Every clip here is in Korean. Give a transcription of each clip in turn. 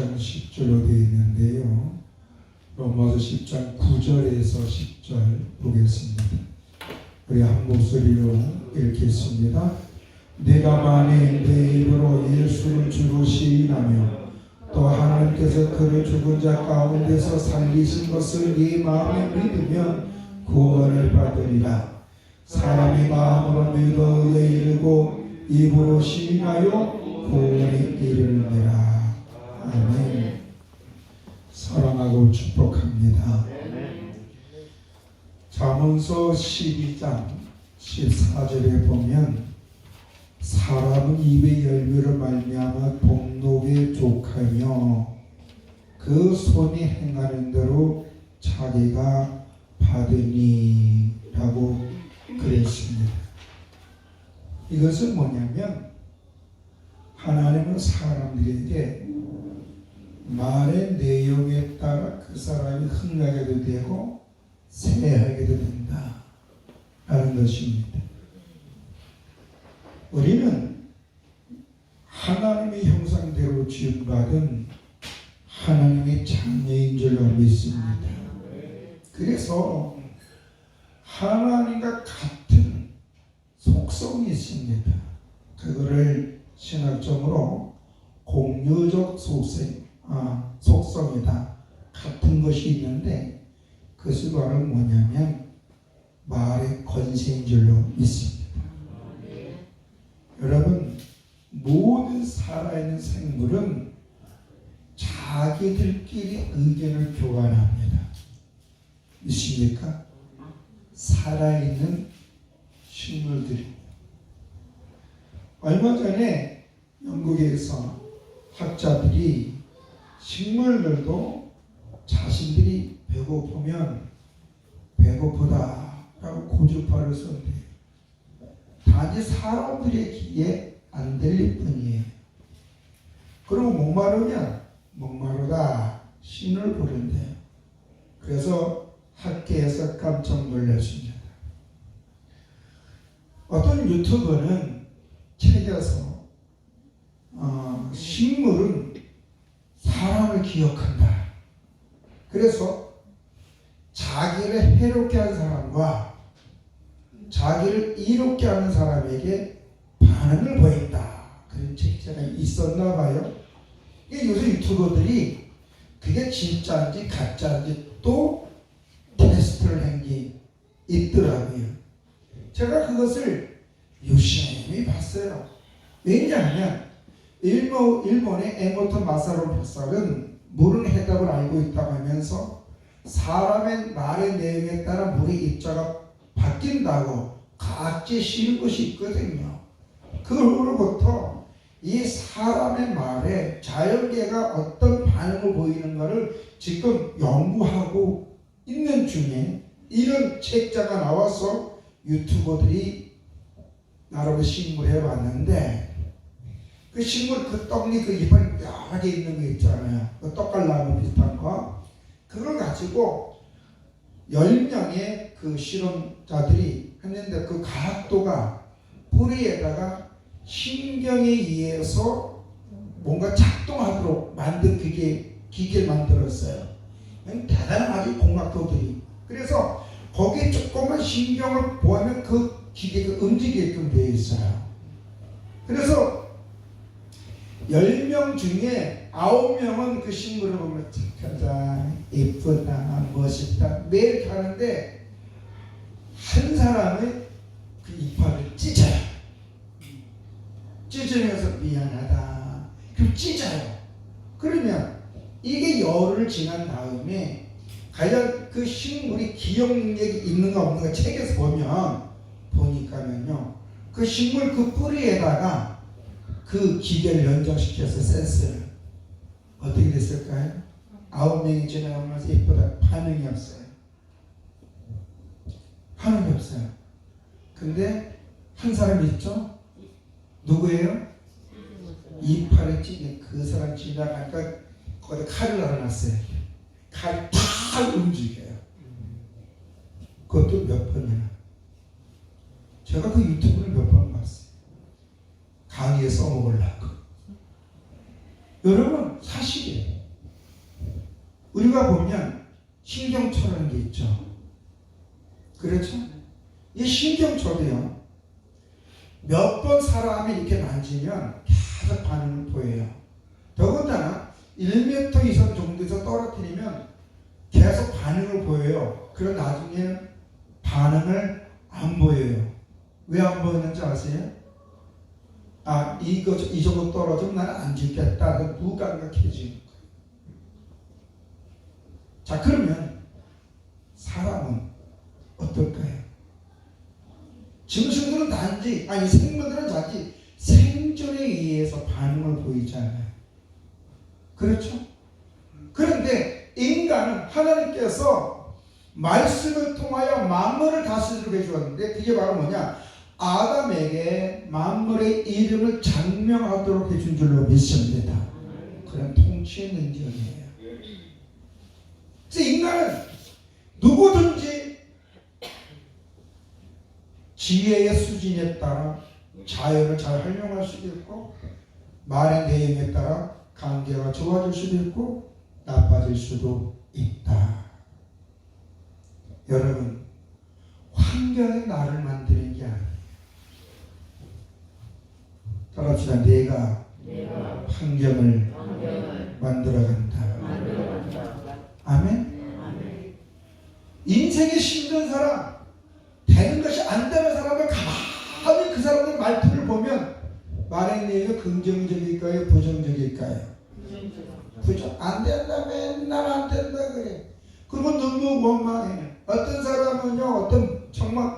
10장 10절로 되어 있는데요. 로마서 10장 9절에서 10절 보겠습니다. 우리 한 목소리로 읽겠습니다. 내가 만일 내 입으로 예수를 주로 시인하며 또 하나님께서 그를 죽은 자 가운데서 살리신 것을 네 마음에 믿으면 구원을 받으리라. 사람이 마음으로 믿어 의에 이르고 입으로 시인하여 구원에 이르느니라. 아멘. 사랑하고 축복합니다. 잠언서 12장 14절에 보면 사람은 입의 열매로 말미암아 복록에 족하며 그 손이 행하는 대로 자기가 받으니 라고 그랬습니다. 이것은 뭐냐면 하나님은 사람들에게 말의 내용에 따라 그 사람이 흥하게도 되고 쇠하게도 된다 라는 것입니다. 우리는 하나님의 형상대로 지음받은 하나님의 자녀인 줄로 믿습니다. 그래서 하나님과 같은 속성이 있습니다. 그거를 신학적으로 공유적 속성이다. 같은 것이 있는데 그것이 바로 뭐냐면 말의 권세인 줄로 믿습니다. 여러분, 모든 살아있는 생물은 자기들끼리 의견을 교환합니다. 믿습니까? 살아있는 식물들이. 얼마 전에 영국에서 학자들이 식물들도 자신들이 배고프면 배고프다라고 고주파를 썼는데 단지 사람들의 귀에 안 들릴 뿐이에요. 그리고 목마르면 목마르다 신을 부른대요. 그래서 학계에서 깜짝 놀랐습니다. 어떤 유튜버는 책에서 식물은 사람을 기억한다. 그래서 자기를 해롭게 한 사람과 자기를 이롭게 하는 사람에게 반응을 보인다. 그런 책자가 있었나 봐요. 요새 유튜버들이 그게 진짜인지 가짜인지 또 테스트를 한 게 있더라고요. 제가 그것을 유심히 봤어요. 왜냐하면 일본의 에모토 마사로 박사는 물은 해답을 알고 있다고 하면서 사람의 말의 내용에 따라 물의 입자가 바뀐다고 각지 씌운 것이 있거든요. 그로부터 이 사람의 말에 자연계가 어떤 반응을 보이는가를 지금 연구하고 있는 중에 이런 책자가 나와서 유튜버들이 나름의 식물을 해봤는데 그 식물 그 떡잎 그 이빨이 여러 개 있는 거 있잖아요. 그 떡갈나무 비슷한 거 그걸 가지고 10명의 그 실험자들이 했는데 그 과학도가 뿌리에다가 신경에 의해서 뭔가 작동하도록 만든 기계를 만들었어요. 대단한 아주 공학도들이. 그래서 거기에 조금만 신경을 보면 그 기계가 움직이게끔 되어 있어요. 그래서 10명 중에 9명은 그 식물을 보면 착하다, 예쁘다, 멋있다 매일 하는데 한 사람은 그 이빨을 찢어요. 찢으면서 미안하다. 그럼 찢어요. 그러면 이게 열흘 지난 다음에 과연 그 식물이 기억 능력이 있는가 없는가 책에서 보니까는요. 그 식물 그 뿌리에다가 그 기계를 연장시켜서 센스를 어떻게 됐을까요? 9명이 지나가면서 예쁘다. 반응이 없어요. 반응이 없어요. 근데 한 사람이 있죠? 누구예요? 이빨을 찢은 그 사람 지나가니까 거기다 칼을 달아놨어요. 칼이 탁 움직여요. 그것도 몇 번이나. 제가 그 유튜브를 몇 번 봤어요. 강의에 써먹으려고. 여러분 사실이에요. 우리가 보면 신경초라는 게 있죠. 그렇죠? 이 신경초도요, 몇 번 사람이 이렇게 만지면 계속 반응을 보여요. 더군다나 1m 이상 정도에서 떨어뜨리면 계속 반응을 보여요. 그럼 나중에는 반응을 안 보여요. 왜 안 보이는지 아세요? 아, 이 정도 떨어지면 나는 안 죽겠다. 무감각해지는 거예요. 자, 그러면 사람은 어떨까요? 짐승들은 단지, 아니 생물들은 단지 생존에 의해서 반응을 보이지 않아요. 그렇죠? 그런데 인간은 하나님께서 말씀을 통하여 만물을 다스리게 해주었는데, 그게 바로 뭐냐? 아담에게 만물의 이름을 장명하도록 해준 줄로 믿습니다. 그런 통치의 능력이에요. 그래서 인간은 누구든지 지혜의 수준에 따라 자연을 잘 활용할 수도 있고, 말의 내용에 따라 관계가 좋아질 수도 있고 나빠질 수도 있다. 여러분, 환경이 나를 만드는 게 아니에요. 따라합시다. 내가 환경을 만들어간다. 아멘? 인생에 힘든 사람, 되는 것이 안 되는 사람을 가만히 그 사람의 말투를 보면 말의 내용이 긍정적일까요? 부정적일까요? 부정. 안 된다. 맨날 안 된다 그래. 그리고 너무 원망해. 어떤 사람은요, 정말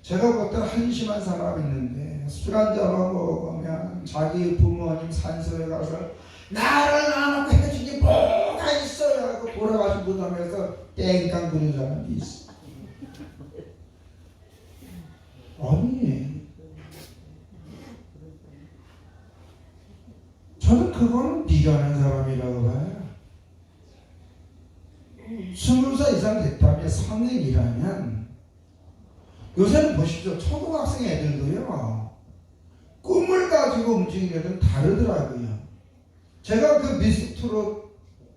제가 볼 때는 한심한 사람이 있는데, 술 한잔 먹으면 자기 부모님 산소에 가서 나를 안 하고 해주니 뭐가 있어요 하고 돌아가신 분 하면서 땡깡 부는 사람이 있어. 아니, 저는 그거는 미련한 사람이라고 봐요. 20살 이상 됐다면, 성인이라면, 요새는 보십시오. 초등학생 애들도요, 꿈을 가지고 움직이는 다르더라고요. 제가 그 미스트롯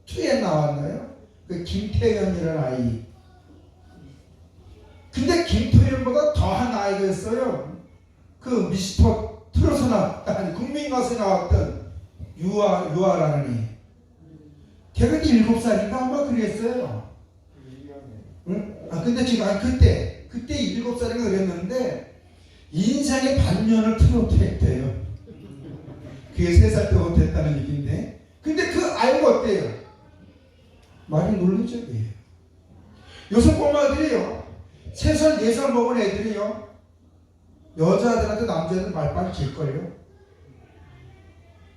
2에 나왔나요? 그 김태현이라는 아이. 근데 김태현보다 더한 아이가 있어요. 그 미스터 트롯에 나왔던, 국민가수에 나왔던 유아라는 애. 걔가 7살인가 아마 그랬어요. 응? 아, 근데 지금, 그때 7살인가 그랬는데, 인생의 반년을 트로트 했대요. 그게 3살 때부터 했다는 얘기인데. 근데 그 아이가 어때요? 많이 논리적이에요. 요새 꼬마들이요, 3살, 4살 먹은 애들이요, 여자들한테 남자들 말빨 질걸요?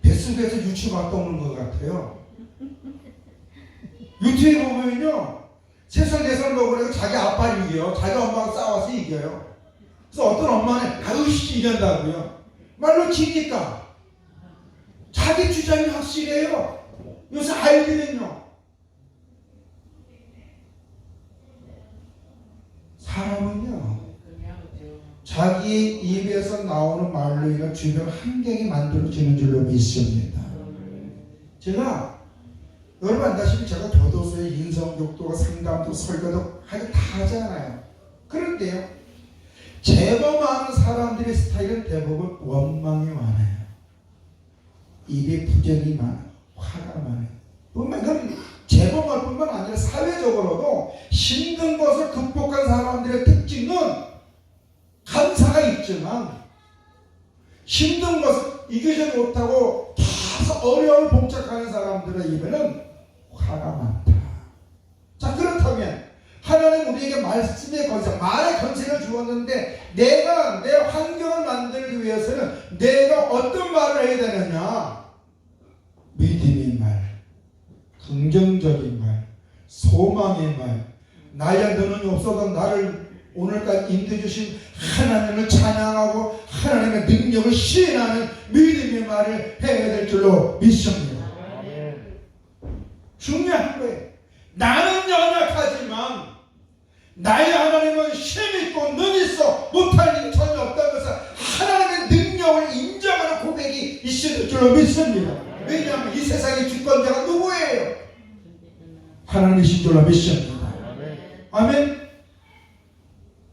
뱃속에서 유치 갔다 오는 것 같아요. 유튜브에 보면요, 3살, 4살 먹은 애가 자기 아빠를 이겨요. 자기 엄마가 싸워서 이겨요. 그래서 어떤 엄마는 아으씨 이런다고요. 말로 지니까. 자기 주장이 확실해요. 요새 아이들은요, 사람은요, 자기 입에서 나오는 말로 인해 주변 환경이 만들어지는 줄로 믿습니다. 제가 여러분 안다시피 제가 교도소에 인성교도, 상담도, 설교도 하고 다 하잖아요. 그런데요, 재범하는 사람들의 스타일은 대부분 원망이 많아요. 입에 부정이 많아요. 화가 많아요. 그건 재범할 뿐만 아니라 사회적으로도 힘든 것을 극복한 사람들의 특징은 감사가 있지만, 힘든 것을 이기지 못하고 계속 어려움을 봉착하는 사람들의 입에는 화가 많다. 자, 그렇다면 하나님 우리에게 말씀의 권세, 말의 권세를 주었는데, 내가 내 환경을 만들기 위해서는 내가 어떤 말을 해야 되느냐? 믿음의 말, 긍정적인 말, 소망의 말, 나의 능력이 없어도 나를 오늘까지 인도해주신 하나님을 찬양하고 하나님의 능력을 시인하는 믿음의 말을 해야 될 줄로 믿습니다. 중요한 거예요. 나는 연약하지만 나의 하나님은 힘있고 능있어 못할 일이 전혀 없다면서 하나님의 능력을 인정하는 고백이 있을 줄로 믿습니다. 왜냐하면 이 세상의 주권자가 누구예요? 하나님이신 줄로 믿습니다. 아멘.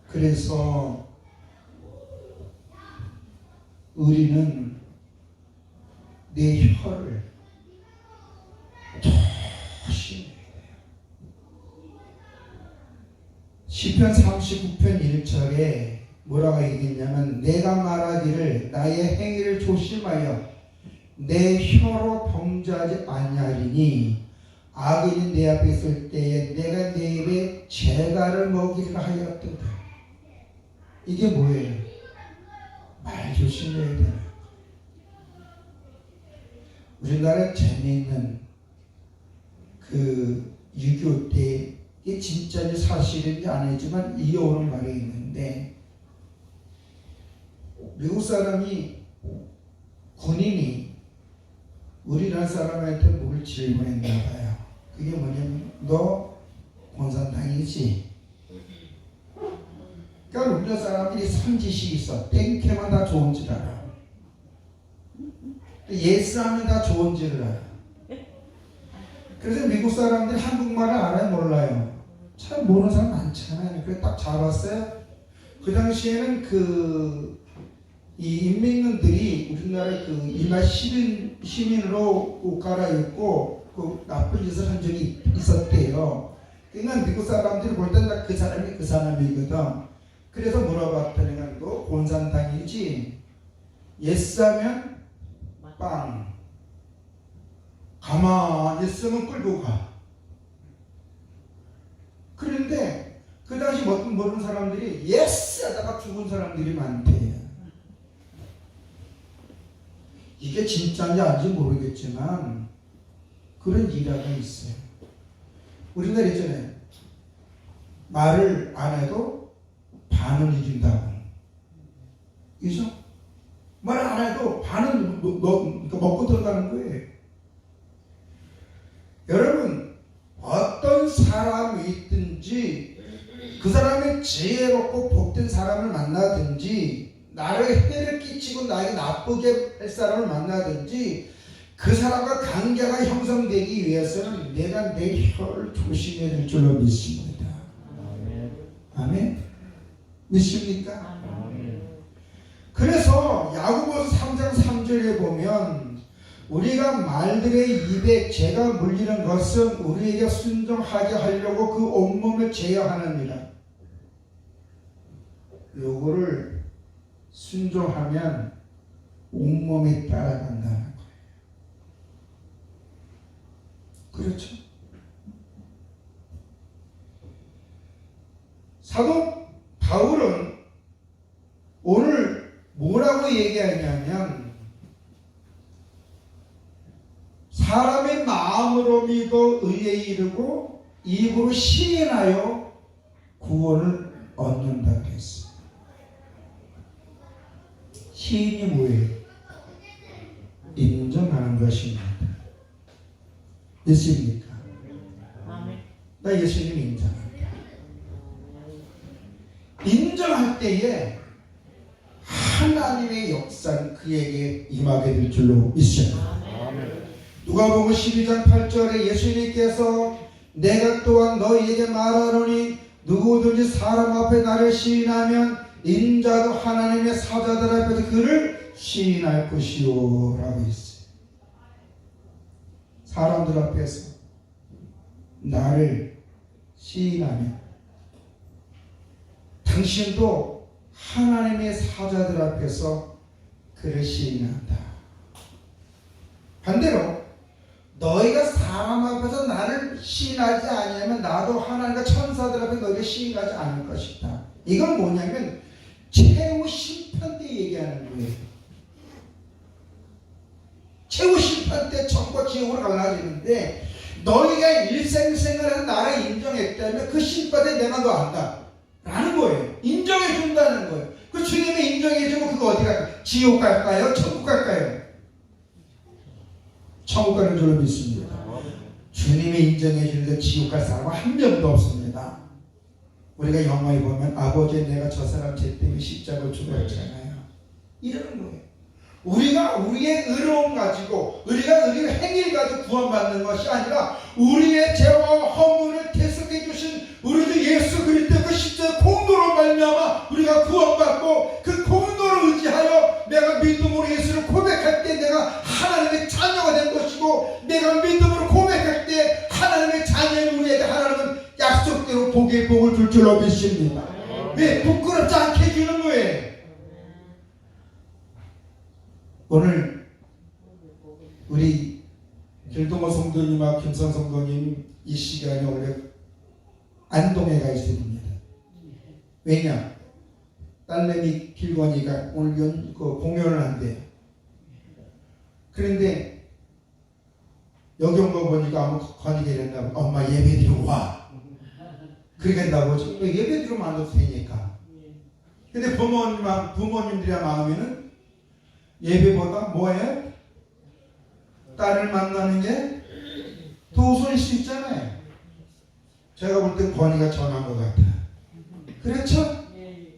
그래서 우리는 내 혀를 조심해야 돼요. 시편 39편 1절에 뭐라고 얘기했냐면 내가 말하기를 나의 행위를 조심하여 내 혀로 범죄하지 아니하리니 악인이 내 앞에 있을 때에 내가 내 입에 재갈을 먹이리라 하였도다. 이게 뭐예요? 말 조심해야 돼요. 우리나라에 재미있는 그 6.25 때 이게 진짜인지 사실인지 아니지만 이어오는 말이 있는데 미국 사람이 군인이 우리나라 사람한테 뭘 질문했나 봐요. 그게 뭐냐면 너 공산당이지? 그러니까 우리나라 사람들이 선지식이 있어. 땡큐만 다 좋은 줄 알아. 예스하면 다 좋은 줄을 알아. 그래서 미국 사람들이 한국말을 알아요? 몰라요? 잘 모르는 사람 많잖아요. 그래서 딱 잡았어요. 그 당시에는 이 인민군들이 우리나라 일반 시민으로 갈아입고 나쁜 짓을 한 적이 있었대요. 그러니까 미국 사람들이 볼 때는 그 사람이 그 사람이거든. 그래서 물어봤더니 너 공산당이지? 예스하면 빵. 가만히 있으면 끌고 가. 그런데 그 당시 모르는 사람들이 예스 하다가 죽은 사람들이 많대요. 이게 진짜인지 아닌지 모르겠지만 그런 일화가 있어요. 우리나라 있잖아요. 말을 안 해도 반은 이긴다고. 그죠? 말을 안 해도 반은 먹고 들어가는 거예요. 여러분, 어떤 사람이 있든지 그 사람의 지혜롭고 복된 사람을 만나든지 나를 해를 끼치고 나에게 나쁘게 할 사람을 만나든지 그 사람과 관계가 형성되기 위해서는 내가 내 혀를 조심해야 될 줄로 믿습니다. 아멘. 아멘. 믿습니까? 아멘. 그래서 야고보서 3장 3절에 보면 우리가 말들의 입에 죄가 물리는 것은 우리에게 순종하게 하려고 그 온몸을 제어하느니라. 요거를 순종하면 온몸이 따라간다는 거예요. 그렇죠? 사도 바울은 오늘 뭐라고 얘기하냐면 사람의 마음으로 믿어 의에 이르고 입으로 시인하여 구원을 얻는다고 했어요. 시인이 뭐예요? 인정하는 것입니다. 예수입니까? 나 예수님 인정합니다. 인정할 때에 하나님의 역사는 그에게 임하게 될 줄로 믿습니다. 누가복음 12장 8절에 예수님께서 내가 또한 너희에게 말하노니 누구든지 사람 앞에 나를 시인하면 인자도 하나님의 사자들 앞에서 그를 시인할 것이요 라고 했어요. 사람들 앞에서 나를 시인하면 당신도 하나님의 사자들 앞에서 그를 시인한다. 반대로 너희가 사람 앞에서 나를 시인하지 아니하면 나도 하나님과 천사들 앞에 너희를 시인하지 않을 것이다. 이건 뭐냐면 최후 심판 때 얘기하는 거예요. 최후 심판 때 천과 지옥으로 갈라지는데 너희가 일생생활에서 나를 인정했다면 그 심판에 내가 너 안다 라는 거예요. 인정해 준다는 거예요. 그 주님이 인정해 주면 그거 어디 갈까요? 지옥 갈까요? 천국 갈까요? 천국 가는 줄로 믿습니다. 주님이 인정해 주는데 지옥 갈 사람은 한 명도 없습니다. 우리가 영화에 보면 아버지 내가 저 사람 죄 때문에 십자가를 죽었잖아요. 이러는 거예요. 우리가 우리의 의로움 가지고 우리가 우리의 행위를 가지고 구원받는 것이 아니라 우리의 죄와 허물을 대속해 주신 우리 주 예수 그리스도 그 십자가 공로로 말미암아 우리가 구원받고 그 공로를 의지하여 내가 믿음으로 예수를 고백할 때 내가 하나님의 자녀가 된 것이고 내가 믿음으로 고백할 때 하나님의 자녀인 우리에게 하나님은 약속대로 복의 복을 줄 줄로 믿습니다. 왜? 부끄럽지 않게 해주는 거예요. 오늘 우리 길동호 성도님과 김선 성도님 이 시간에 원래 안동에 가 있습니다. 왜냐? 딸내미 길건이가 오늘 공연을 한대요. 그런데 여기 온 거 보니까 아무 건이가 이랬다고 엄마 예배 드리고 와. 그렇게 한다고 예배 드리면 안 돼도 되니까. 근데 부모님들의 마음에는 예배보다 뭐예요? 딸을 만나는 게 더 우선일 수 있잖아요. 제가 볼 땐 건이가 전한 것 같아요. 그렇죠?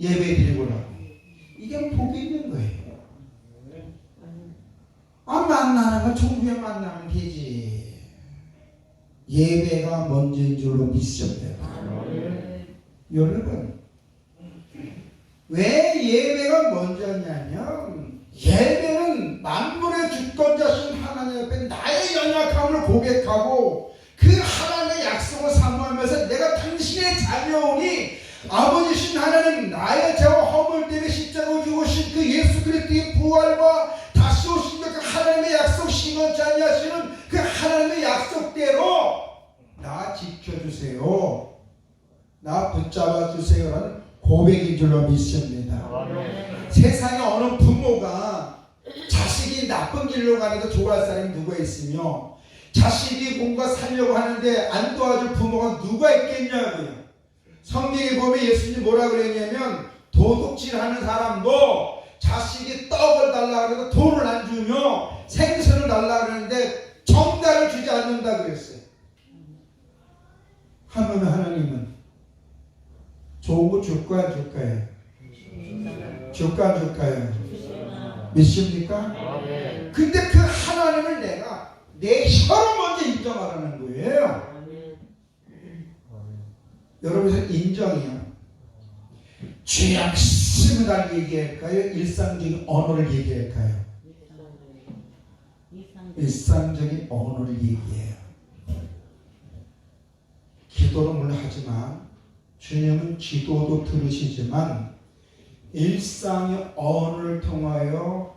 예배 드리고라고. 이게 복이 있는 거예요. 만나는 건 종교에 만나면 되지. 예배가 먼저인 줄로 믿으셔야 여러분, 왜 예배가 먼저냐면 예배는 만물의 주권자신 하나님 앞에 나의 연약함을 고백하고 그 하나님의 약속을 사모하면서 내가 당신의 자녀오니 아버지신 하나님 나의 죄와 허물 때문에 십자가를 죽으신 그 예수 그리스도의 부활과 다시 오신 그 하나님의 약속 신원치 아니하시는 그 하나님의 약속대로 나 지켜주세요, 나 붙잡아 주세요라는 고백인 줄로 믿습니다. 세상에 어느 부모가 자식이 나쁜 길로 가는 거 좋아할 사람이 누가 있으며 자식이 뭔가 살려고 하는데 안 도와줄 부모가 누가 있겠냐고요. 성경에 보면 예수님이 뭐라 그랬냐면 도둑질하는 사람도 자식이 떡을 달라 그래도 돈을 안 주며 생선을 달라 그러는데 정달을 주지 않는다 그랬어요. 하나님은 좋은 거 줄까 안 줄까요? 줄까 안 줄까요? 믿습니까? 근데 그 하나님을 내가 내 혀로 먼저 인정하라는 거예요. 여러분, 인정이요. 죄악심을 얘기할까요? 일상적인 언어를 얘기할까요? 일상적인 언어를 얘기해요. 기도는 물론 하지만 주님은 기도도 들으시지만 일상의 언어를 통하여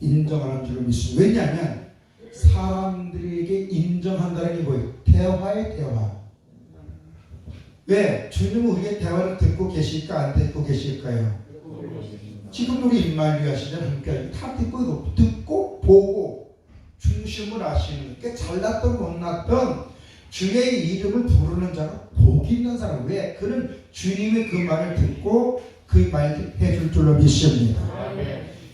인정하는 줄로 믿습니다. 왜냐하면 사람들에게 인정한다는 게 뭐예요? 대화의 대화. 왜? 주님은 우리의 대화를 듣고 계실까 안 듣고 계실까요? 지금 우리 임마누엘 하시잖아요. 함께 다 듣고 보고 중심을 아시는, 그러니까 잘났던 못났던 주의 이름을 부르는 자가 복이 있는 사람. 왜? 그는 주님의 그 말을 듣고 그 말을 해줄 줄로 믿습니다.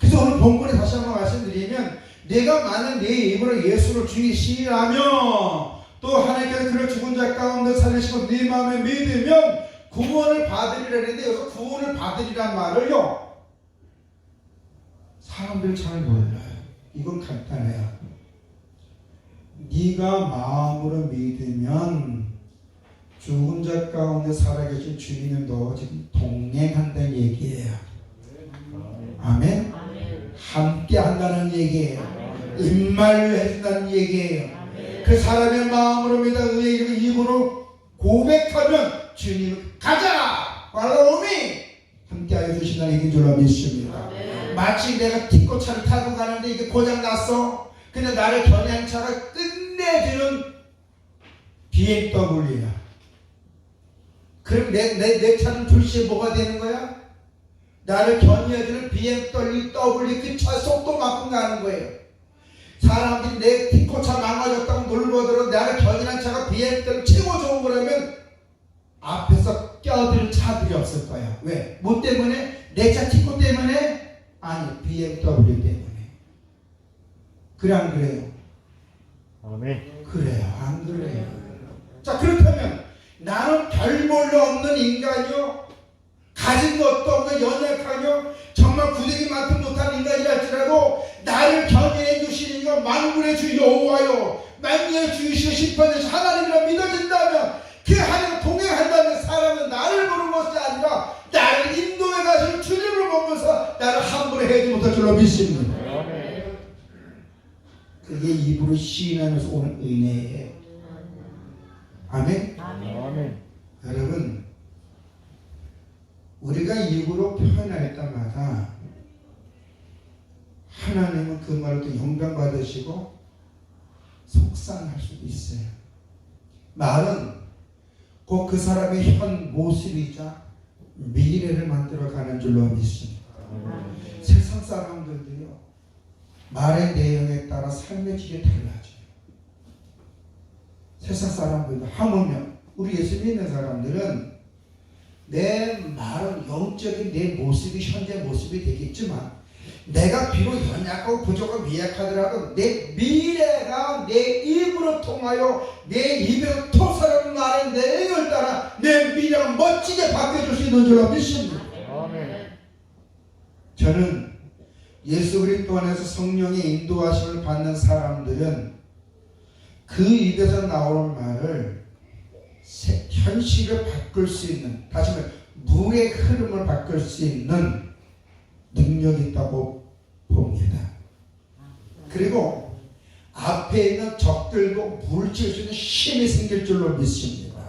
그래서 오늘 본문에 다시 한번 말씀드리면 내가 만약 내 입으로 예수를 주의 시인하며 또 하나님께서 그를 죽은 자 가운데 살리시고 네 마음에 믿으면 구원을 받으리라 했는데 여기서 구원을 받으리란 말을요 사람들이 잘 몰라요. 이건 간단해요. 네가 마음으로 믿으면 죽은 자 가운데 살아계신 주님은 너 지금 동행한다는 얘기예요. 아멘? 함께 한다는 얘기예요. 임마누엘 해준다는 얘기예요. 그 사람의 마음으로 믿어 의의 이름을 입으로 고백하면 주님 가자! 발라오미! 함께하여 주신다는 얘기인 줄로 믿습니다. 마치 내가 뒷고차를 타고 가는데 이게 고장났어. 근데 나를 겨냥한 차가 끝내주는 BMW야. 그럼 내 차는 불시에 뭐가 되는 거야? 나를 견인해주는 BMW 그 차 속도만큼 가는 거예요. 사람들이 내 뒷고차 망가졌다고 놀보더라도 나를 견인한 차가 BMW 최고 좋은 거라면 앞에서 껴들 차들이 없을 거야. 왜? 뭐 때문에? 내 차 뒷고 때문에? 아니, BMW 때문에. 그래 안 그래요? 아멘. 그래요 안 그래요? 자, 그렇다면 나는 별 볼로 없는 인간이요, 가진 것도 없는 연약하며 정말 구력이 많든 못한 인간이랄지라도 나를 견인해 주시는 이가 만군의 주 여호와요 만군의 주이시고 심판되신 하나님이라 믿어진다면 그 하나님과 동행한다면 사람은 나를 보는 것이 아니라 나를 인도해 가실 주님을 보면서 나를 함부로 해야지 못할 줄로 믿습니다. 그게 입으로 시인하면서 오는 은혜예요. 아멘? 아멘. 여러분, 우리가 입으로 표현할 때마다 하나님은 그 말을 또 영광 받으시고 속상할 수도 있어요. 말은 곧 그 사람의 현 모습이자 미래를 만들어가는 줄로 믿습니다. 세상 사람들도요, 말의 내용에 따라 삶의 질이 달라져요. 세상 사람들도 하물며 우리 예수 믿는 사람들은 내 말은 영적인 내 모습이 현재 모습이 되겠지만 내가 비록 연약하고 부족하고 미약하더라도 내 미래가 내 입으로 통하여 내 입에서 토설하는 말의 내용을 따라 내 미래가 멋지게 바뀌어줄 수 있는 줄로 믿습니다. 아멘. 저는 예수 그리스도 안에서 성령의 인도하심을 받는 사람들은 그 입에서 나오는 말을 현실을 바꿀 수 있는, 다시 말해 물의 흐름을 바꿀 수 있는 능력이 있다고 봅니다. 그리고 앞에 있는 적들도 물질 수 있는 힘이 생길 줄로 믿습니다.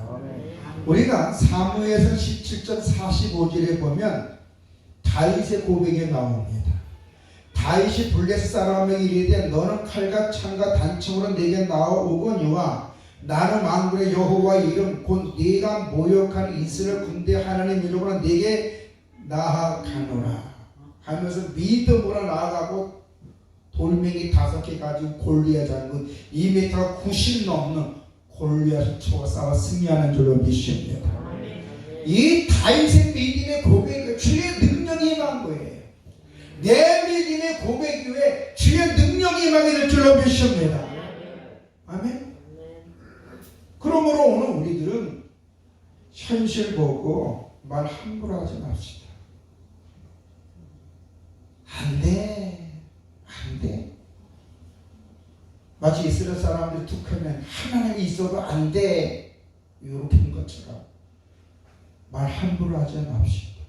우리가 사무엘상 17장 45절에 보면 다윗의 고백이 나옵니다. 다윗이 블레셋 사람에게 이르되 너는 칼과 창과 단총으로 내게 나오거니와 나는 만군의 여호와의 이름 곧 네가 모욕하는 이스라엘 군대 하나님 이름으로 네게 나아가노라 하면서 믿음으로 나아가고 돌멩이 5개 가지고 골리앗 잡고 2m 90 넘는 골리앗을 치고 싸워 승리하는 줄로 믿습니다. 이 다윗의 믿음의 고백이 주의 능력이 임한 거예요. 내 믿음의 고백 위에 주의 능력이 임하게 될 줄로 믿습니다. 아멘. 그러므로 오늘 우리들은 현실 보고 말 함부로 하지 맙시다. 안 돼. 안 돼. 마치 이스라엘 사람들이 툭하면 하나님이 있어도 안 돼. 이렇게 한 것처럼 말 함부로 하지 맙시다.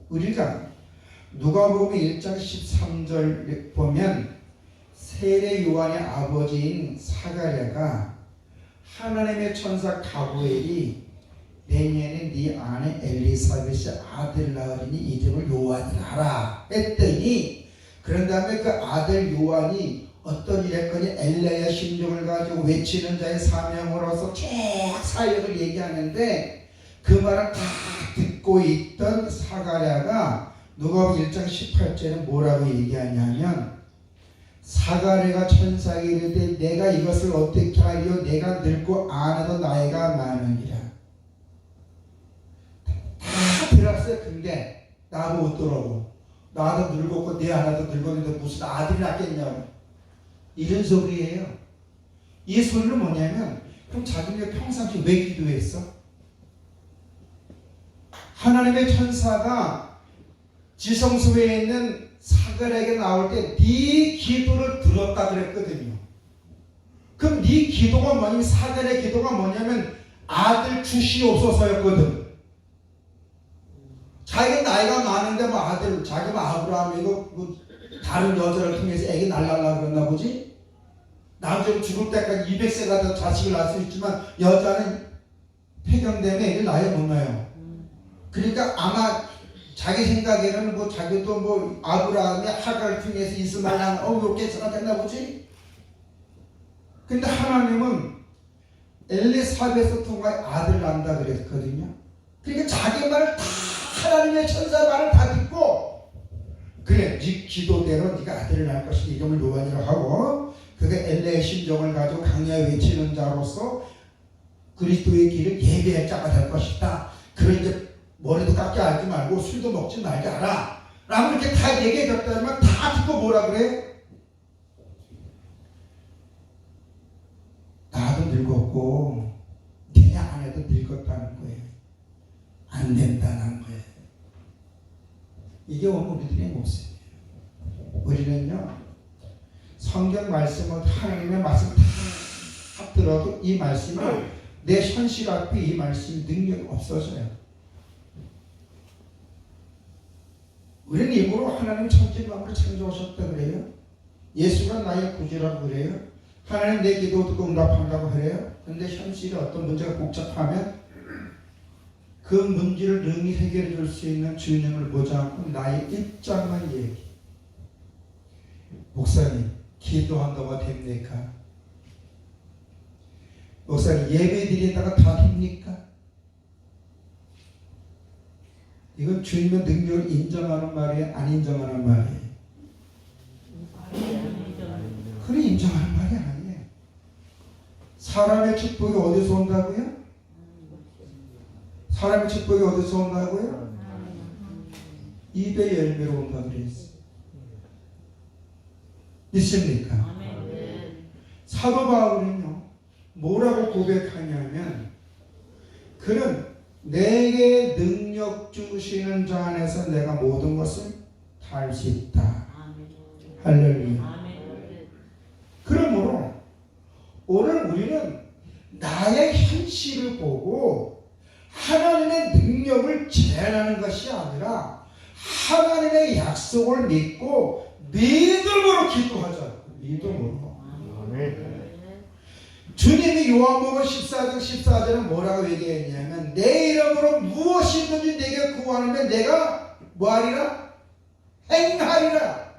우리가 누가복음 1장 13절 보면 세례 요한의 아버지인 사가랴가 하나님의 천사 가브리엘이 내년에 네 아내 엘리사벳의 아들 낳으리니 이름을 요한이라 하라 했더니 그런 다음에 그 아들 요한이 어떤 일 했거니 엘레의 심정을 가지고 외치는 자의 사명으로서 쭉 사역을 얘기하는데 그 말을 다 듣고 있던 사가랴가 누가복음 1장 18절에 뭐라고 얘기하냐면 사가랴가 천사에게 이르되 내가 이것을 어떻게 하리요 내가 늙고 아내도 나이가 많으니라. 다 들었어요. 근데 나보고 어떠라고 나도 늙었고 내 아내도 늙었는데 무슨 아들이 낳겠냐고 이런 소리예요. 이 소리는 뭐냐면 그럼 자기네 평상시 왜 기도했어? 하나님의 천사가 지성소에 있는 사가랴에게 나올 때 네 기도를 들었다 그랬거든요. 그럼 네 기도가 뭐냐면 사가랴의 기도가 뭐냐면 아들 주시옵소서였거든. 자기가 나이가 많은데 뭐 아들 자기가 아브라함이고 뭐 다른 여자를 통해서 애기 날라려고 그랬나 보지. 남자는 죽을 때까지 200세가 더 자식을 낳을 수 있지만 여자는 폐경되면 애를 낳아야 못 낳아요. 그러니까 아마 자기 생각에는 뭐 자기도 뭐 아브라함이 하가를 통해서 이스마엘을 이렇게 해서가 됐나 보지. 근데 하나님은 엘리사벳을 통하여 아들 낳는다 그랬거든요. 그러니까 자기 말을 다 하나님의 천사 말을 다 듣고 그래 네 기도대로 네가 아들을 낳을 것이니 이름을 요한이라고 하고 그가 엘레의 심정을 가지고 강야에 외치는 자로서 그리스도의 길을 예배할 자가 될 것이다. 그런 이제 머리도 깎게 하지 말고 술도 먹지 말게 하라 라고 이렇게 다 얘기해 줬다면 다 듣고 뭐라 그래? 나도 늙었고 네 아내도 늙었다는 거예요. 안 된다는 거예요. 이게 오늘 우리들의 모습이에요. 우리는요 성경 말씀은 하나님의 말씀 다 들어도 이 말씀은 내 현실 앞에 이 말씀 능력이 없어져요. 우리는 입으로 하나님 천지만물을 창조하셨다 그래요. 예수가 나의 구주라고 그래요. 하나님 내 기도 듣고 응답한다고 그래요. 그런데 현실에 어떤 문제가 복잡하면 그 문제를 능히 해결해 줄 수 있는 주님을 보지 않고 나의 입장만 얘기. 목사님 기도한다고 됩니까? 목사님 예배 드린다가 다 됩니까? 이건 주님의 능력을 인정하는 말이에요? 안 인정하는 말이에요? 그래 인정하는 말이 아니에요. 사람의 축복이 어디서 온다고요? 사람의 축복이 어디서 온다고요? 입의 열매로 온다고 그랬어요. 믿습니까? 사도 바울은요 뭐라고 고백하냐면 그는 내게 능력 주시는 자 안에서 내가 모든 것을 다 할 수 있다. 할렐루야. 그러므로 오늘 우리는 나의 현실을 보고 하나님의 능력을 제한하는 것이 아니라 하나님의 약속을 믿고 믿음으로 기도하자. 믿음으로. 주님이 요한복음 14장 14절은 뭐라고 얘기했냐면 내 이름으로 무엇이든지 내게 구하면 내가 뭐하리라? 행하리라.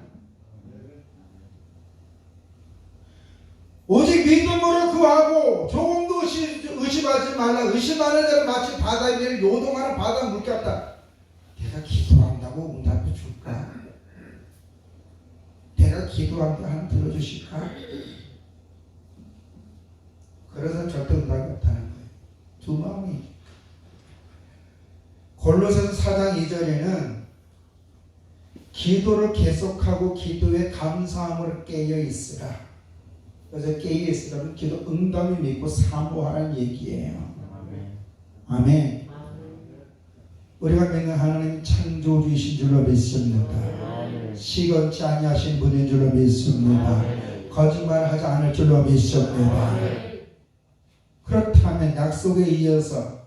오직 믿음으로 구하고 조금도 의심하지 말라. 의심하는 자는 마치 바다 위를 요동하는 바다 물 같다. 내가 기도한다고 응답해 줄까? 내가 기도한다고 하면 들어주실까? 그래서 절대 응답이 없다는 거예요. 두 마음이. 골로새서 4장 2절에는 기도를 계속하고 기도에 감사함으로 깨어 있으라. 그래서 깨어 있으라면 기도 응답을 믿고 사모하라는 얘기예요. 아멘. 우리가 믿는 하나님 창조주이신 줄로 믿습니다. 시건치 아니하신 분인 줄로 믿습니다. 거짓말하지 않을 줄로 믿습니다. 그렇다면 약속에 이어서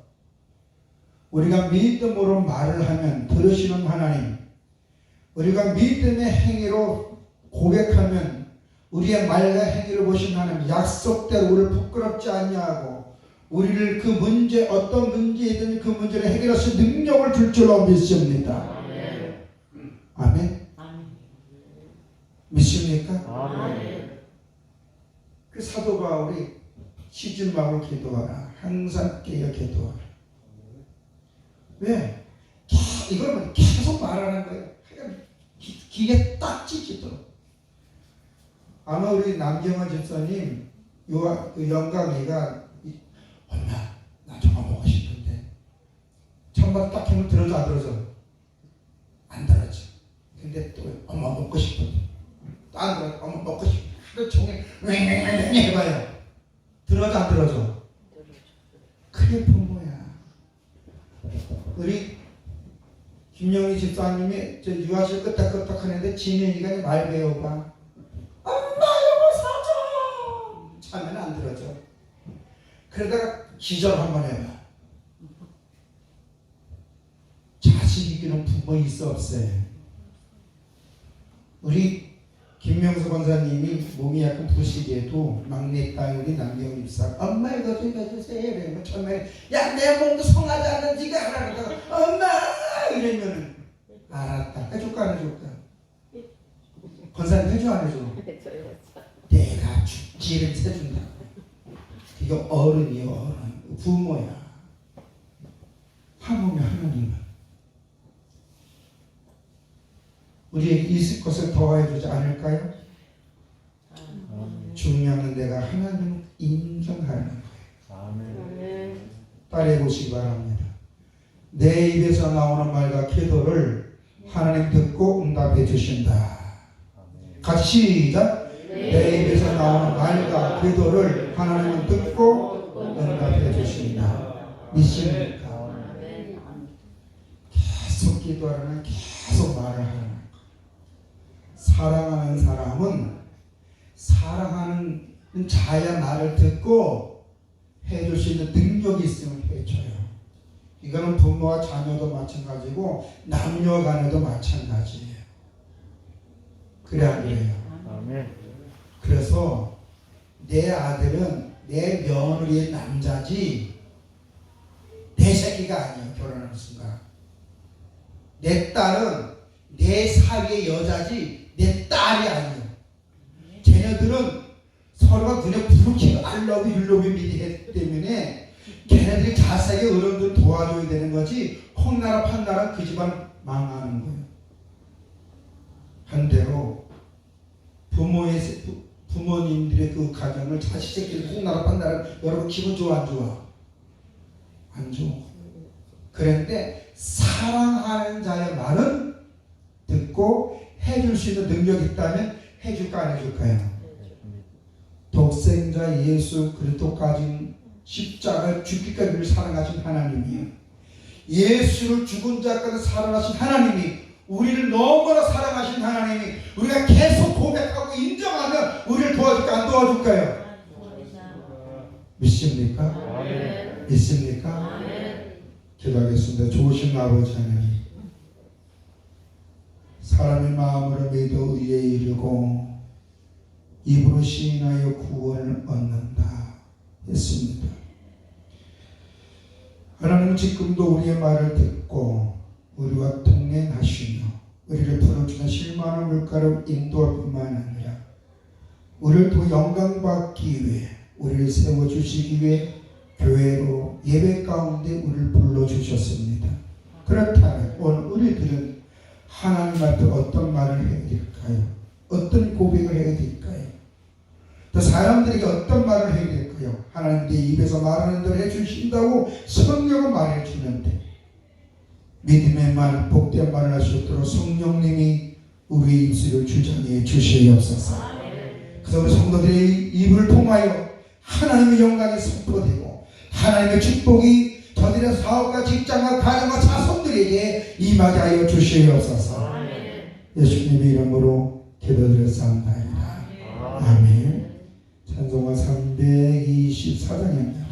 우리가 믿음으로 말을 하면 들으시는 하나님, 우리가 믿음의 행위로 고백하면 우리의 말과 행위를 보신 하나님, 약속대로 우리를 부끄럽지 않냐하고 우리를 그 문제 어떤 문제이든 그 문제를 해결할 수 있는 능력을 줄 줄로 믿습니다. 아멘. 믿습니까? 아멘. 그 사도 바울이 쉬지 말고 기도하라. 항상 깨어 기도하라. 왜? 이거는 계속 말하는 거예요. 귀에 딱 찌지도록. 아마 우리 남경원 집사님 그 영광이가 엄마 나 저거 먹고 싶은데 천만 딱 하면 들어줘 안 들어줘? 안 들어줘. 근데 또 엄마 먹고 싶은데 또 안 들어줘. 엄마 먹고 싶은데 하루 종일 왱왱왱 해봐요. 들어줘 안 들어줘? 그게 부모야. 우리 김영희 집사님이 저 유아실 끄떡끄떡 하는데 진현이가 말 배워봐. 엄마 이거 사줘. 차면 안 들어줘. 그러다가 기절 한번 해봐. 자식 이기는 부모 있어 없어요? 우리 김명수 권사님이 몸이 약간 부시게도 막내 딸 우리 남경 입사 엄마 이거 좀 해주세요. 이러면 처음에 야 내 몸도 성하지 않는 지가 하라 그러다가 엄마 이러면은 알았다. 해줄까 안 해줄까? 권사님 해줘 안 해줘? 내가 죽지를 세준다. 이거 어른이요 어른. 부모야. 하물며 하나님은 우리에게 있을 것을 더해 주지 않을까요? 중요한 건 내가 하나님을 인정하는 거예요. 따라해 보시기 바랍니다. 내 입에서 나오는 말과 기도를 하나님 듣고 응답해 주신다. 같이 시작. 내 입에서 나오는 말과 기도를 하나님은 듣고 응답해 주신다. 믿습니까? 계속 기도하는 계속 말을 하는 사랑하는 사람은 자야 말을 듣고 해줄 수 있는 능력이 있으면 해줘요. 이거는 부모와 자녀도 마찬가지고 남녀 간에도 마찬가지예요. 그래 안 그래요? 아멘. 그래서 내 아들은 내 며느리의 남자지 내 새끼가 아니에요. 결혼하는 순간. 내 딸은 내 사위의 여자지 내 딸이 아니에요. 쟤네들은 서로가 눈에 부르키고 알러브 율러브 미리 했기 때문에 걔네들이 자세하게 어른들 도와줘야 되는 거지 홍나라 판나라 그 집안 망하는 거예요. 반대로 부모님들의 그 가정을 자식 새끼를 홍나라 판나라 여러분 기분 좋아 안 좋아? 안 좋아. 그런데 사랑하는 자의 말은 듣고 해줄 수 있는 능력이 있다면 해줄까 안 해줄까요? 독생자 예수 그리스도까지 십자가를 죽기까지 우리를 사랑하신 하나님이에요. 예수를 죽은 자까지 살아나신 하나님이 우리를 너무나 사랑하신 하나님이 우리가 계속 고백하고 인정하면 우리를 도와줄까 안 도와줄까요? 믿습니까? 아멘. 믿습니까? 기도하겠습니다. 좋으신 아버지 하나님, 사람의 마음으로 믿어 의에 이르고 입으로 시인하여 구원을 얻는다 했습니다. 하나님 지금도 우리의 말을 듣고 우리와 동행하시며 우리를 풀어주는 실만한 물가로 인도할 뿐만 아니라 우리를 더 영광받기 위해 우리를 세워주시기 위해 교회로 예배 가운데 우리를 불러주셨습니다. 그렇다면 오늘 우리들은 하나님 앞에 어떤 말을 해야 될까요? 어떤 고백을 해야 될까요? 또 사람들에게 어떤 말을 해야 될까요? 하나님 내 입에서 말하는 대로 해주신다고 성령은 말해주는데 믿음의 말, 복된 말을 할 수 있도록 성령님이 우리의 입술을 주장해 주시옵소서. 그래서 우리 성도들의 입을 통하여 하나님의 영광이 선포되고 하나님의 축복이 저들의 사업과 직장과 가정과 자손들에게 임하게 하여 주시옵소서. 예수님의 이름으로 기도드렸사옵나이다. 아멘. 찬송가 324장입니다.